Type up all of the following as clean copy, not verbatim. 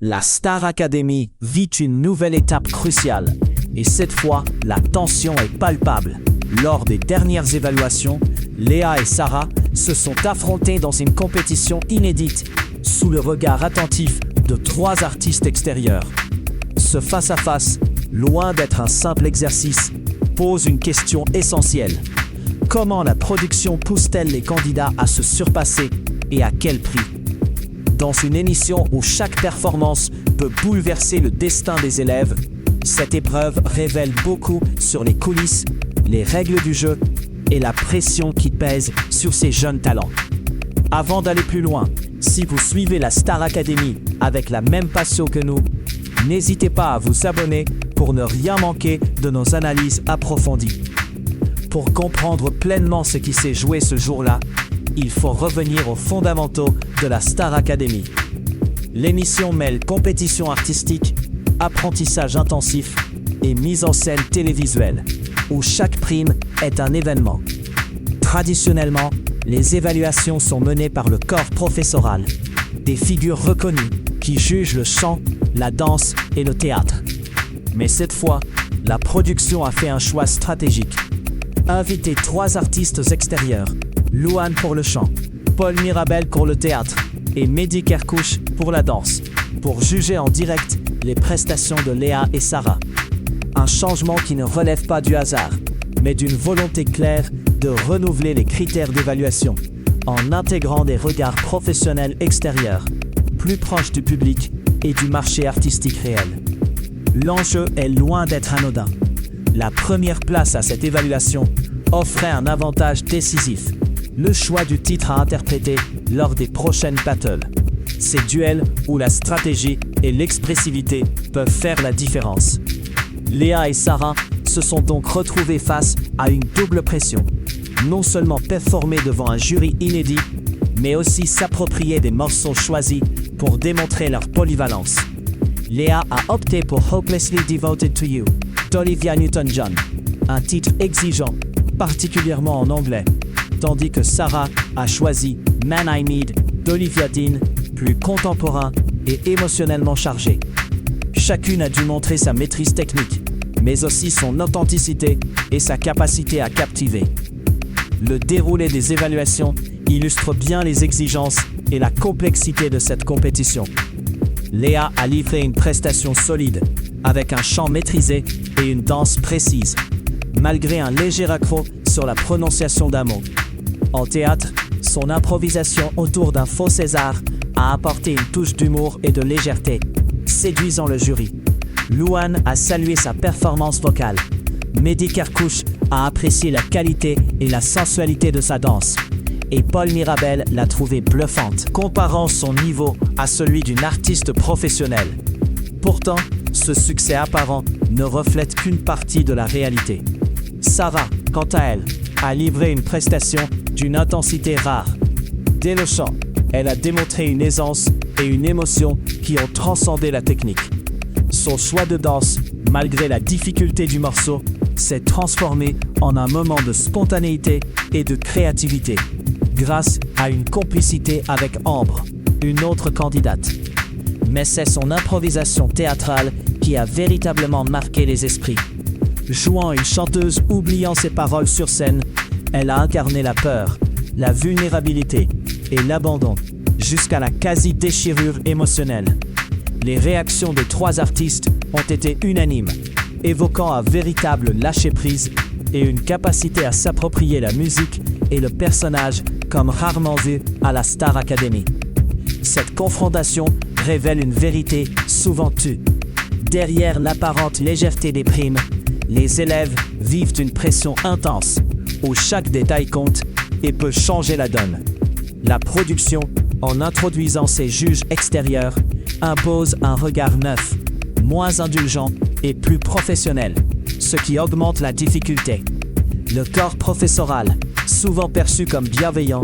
La Star Academy vit une nouvelle étape cruciale. Et cette fois, la tension est palpable. Lors des dernières évaluations, Léa et Sarah se sont affrontées dans une compétition inédite, sous le regard attentif de 3 artistes extérieurs. Ce face-à-face, loin d'être un simple exercice, pose une question essentielle. Comment la production pousse-t-elle les candidats à se surpasser et à quel prix? Dans une émission où chaque performance peut bouleverser le destin des élèves, cette épreuve révèle beaucoup sur les coulisses, les règles du jeu et la pression qui pèse sur ces jeunes talents. Avant d'aller plus loin, si vous suivez la Star Academy avec la même passion que nous, n'hésitez pas à vous abonner pour ne rien manquer de nos analyses approfondies. Pour comprendre pleinement ce qui s'est joué ce jour-là, il faut revenir aux fondamentaux de la Star Academy. L'émission mêle compétition artistique, apprentissage intensif et mise en scène télévisuelle, où chaque prime est un événement. Traditionnellement, les évaluations sont menées par le corps professoral, des figures reconnues qui jugent le chant, la danse et le théâtre. Mais cette fois, la production a fait un choix stratégique. Inviter 3 artistes extérieurs, Louane pour le chant, Paul Mirabel pour le théâtre et Mehdi Kerkouche pour la danse, pour juger en direct les prestations de Léa et Sarah. Un changement qui ne relève pas du hasard, mais d'une volonté claire de renouveler les critères d'évaluation, en intégrant des regards professionnels extérieurs, plus proches du public et du marché artistique réel. L'enjeu est loin d'être anodin. La première place à cette évaluation offrait un avantage décisif, le choix du titre à interpréter lors des prochaines battles. Ces duels où la stratégie et l'expressivité peuvent faire la différence. Léa et Sarah se sont donc retrouvées face à une double pression. Non seulement performer devant un jury inédit, mais aussi s'approprier des morceaux choisis pour démontrer leur polyvalence. Léa a opté pour Hopelessly Devoted to You d'Olivia Newton-John, un titre exigeant, particulièrement en anglais, tandis que Sarah a choisi Man I Need d'Olivia Dean, plus contemporain et émotionnellement chargé. Chacune a dû montrer sa maîtrise technique, mais aussi son authenticité et sa capacité à captiver. Le déroulé des évaluations illustre bien les exigences et la complexité de cette compétition. Léa a livré une prestation solide, avec un chant maîtrisé et une danse précise, malgré un léger accroc sur la prononciation d'un mot. En théâtre, son improvisation autour d'un faux César a apporté une touche d'humour et de légèreté, séduisant le jury. Louane a salué sa performance vocale. Mehdi Kerkouche a apprécié la qualité et la sensualité de sa danse. Et Paul Mirabel l'a trouvée bluffante, comparant son niveau à celui d'une artiste professionnelle. Pourtant, ce succès apparent ne reflète qu'une partie de la réalité. Sarah, quant à elle, a livré une prestation d'une intensité rare. Dès le chant, elle a démontré une aisance et une émotion qui ont transcendé la technique. Son choix de danse, malgré la difficulté du morceau, s'est transformé en un moment de spontanéité et de créativité, grâce à une complicité avec Ambre, une autre candidate. Mais c'est son improvisation théâtrale qui a véritablement marqué les esprits. Jouant une chanteuse oubliant ses paroles sur scène, elle a incarné la peur, la vulnérabilité et l'abandon, jusqu'à la quasi-déchirure émotionnelle. Les réactions des 3 artistes ont été unanimes, évoquant un véritable lâcher-prise et une capacité à s'approprier la musique et le personnage comme rarement vu à la Star Academy. Cette confrontation révèle une vérité souvent tue. Derrière l'apparente légèreté des primes, les élèves vivent une pression intense, où chaque détail compte et peut changer la donne. La production, en introduisant ses juges extérieurs, impose un regard neuf, moins indulgent et plus professionnel, ce qui augmente la difficulté. Le corps professoral, souvent perçu comme bienveillant,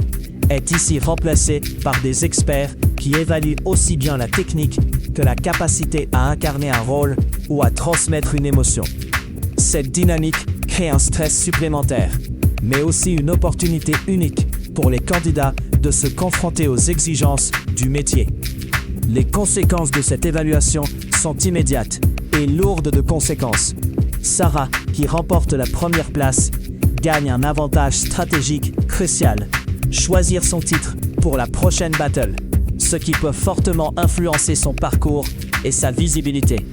est ici remplacé par des experts qui évaluent aussi bien la technique que la capacité à incarner un rôle ou à transmettre une émotion. Cette dynamique crée un stress supplémentaire, mais aussi une opportunité unique pour les candidats de se confronter aux exigences du métier. Les conséquences de cette évaluation sont immédiates et lourdes de conséquences. Sarah, qui remporte la première place, gagne un avantage stratégique crucial: choisir son titre pour la prochaine battle, ce qui peut fortement influencer son parcours et sa visibilité.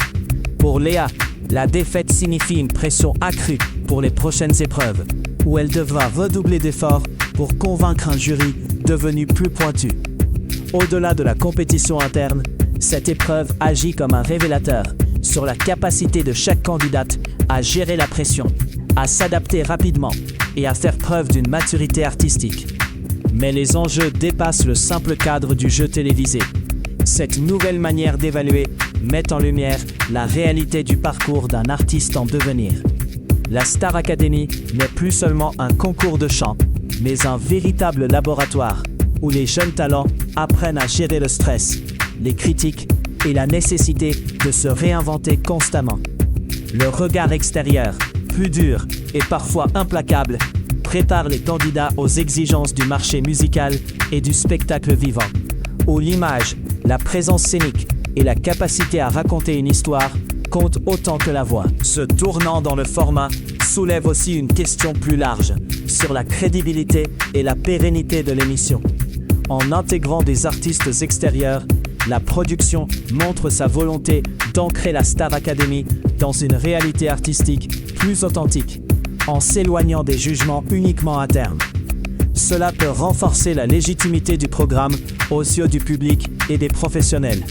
Pour Léa, la défaite signifie une pression accrue pour les prochaines épreuves, où elle devra redoubler d'efforts pour convaincre un jury devenu plus pointu. Au-delà de la compétition interne, cette épreuve agit comme un révélateur sur la capacité de chaque candidate à gérer la pression, à s'adapter rapidement et à faire preuve d'une maturité artistique. Mais les enjeux dépassent le simple cadre du jeu télévisé. Cette nouvelle manière d'évaluer met en lumière la réalité du parcours d'un artiste en devenir. La Star Academy n'est plus seulement un concours de chant, mais un véritable laboratoire où les jeunes talents apprennent à gérer le stress, les critiques et la nécessité de se réinventer constamment. Le regard extérieur, plus dur et parfois implacable, prépare les candidats aux exigences du marché musical et du spectacle vivant, où l'image, la présence scénique et la capacité à raconter une histoire comptent autant que la voix. Ce tournant dans le format soulève aussi une question plus large sur la crédibilité et la pérennité de l'émission. En intégrant des artistes extérieurs, la production montre sa volonté d'ancrer la Star Academy dans une réalité artistique plus authentique, en s'éloignant des jugements uniquement internes. Cela peut renforcer la légitimité du programme aux yeux du public et des professionnels.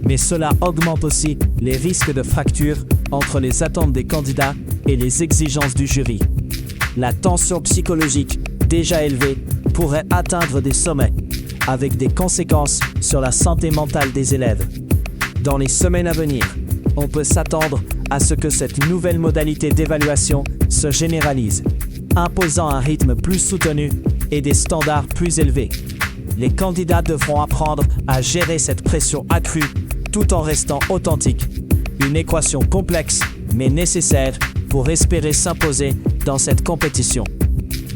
Mais cela augmente aussi les risques de fracture entre les attentes des candidats et les exigences du jury. La tension psychologique, déjà élevée, pourrait atteindre des sommets, avec des conséquences sur la santé mentale des élèves. Dans les semaines à venir, on peut s'attendre à ce que cette nouvelle modalité d'évaluation se généralise, imposant un rythme plus soutenu et des standards plus élevés. Les candidats devront apprendre à gérer cette pression accrue tout en restant authentiques. Une équation complexe, mais nécessaire pour espérer s'imposer dans cette compétition.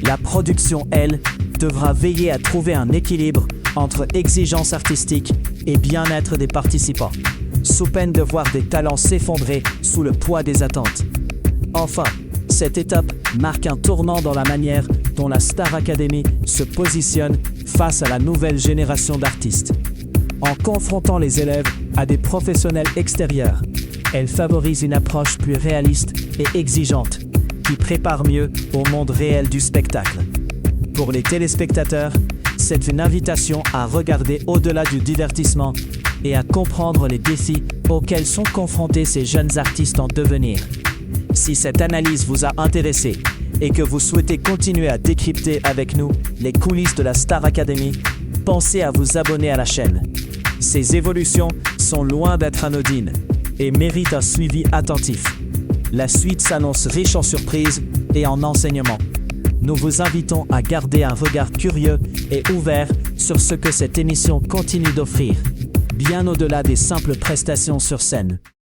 La production, elle, devra veiller à trouver un équilibre entre exigence artistique et bien-être des participants, sous peine de voir des talents s'effondrer sous le poids des attentes. Enfin, cette étape marque un tournant dans la manière dont la Star Academy se positionne face à la nouvelle génération d'artistes. En confrontant les élèves à des professionnels extérieurs, elle favorise une approche plus réaliste et exigeante, qui prépare mieux au monde réel du spectacle. Pour les téléspectateurs, c'est une invitation à regarder au-delà du divertissement et à comprendre les défis auxquels sont confrontés ces jeunes artistes en devenir. Si cette analyse vous a intéressé et que vous souhaitez continuer à décrypter avec nous les coulisses de la Star Academy, pensez à vous abonner à la chaîne. Ces évolutions sont loin d'être anodines et méritent un suivi attentif. La suite s'annonce riche en surprises et en enseignements. Nous vous invitons à garder un regard curieux et ouvert sur ce que cette émission continue d'offrir, bien au-delà des simples prestations sur scène.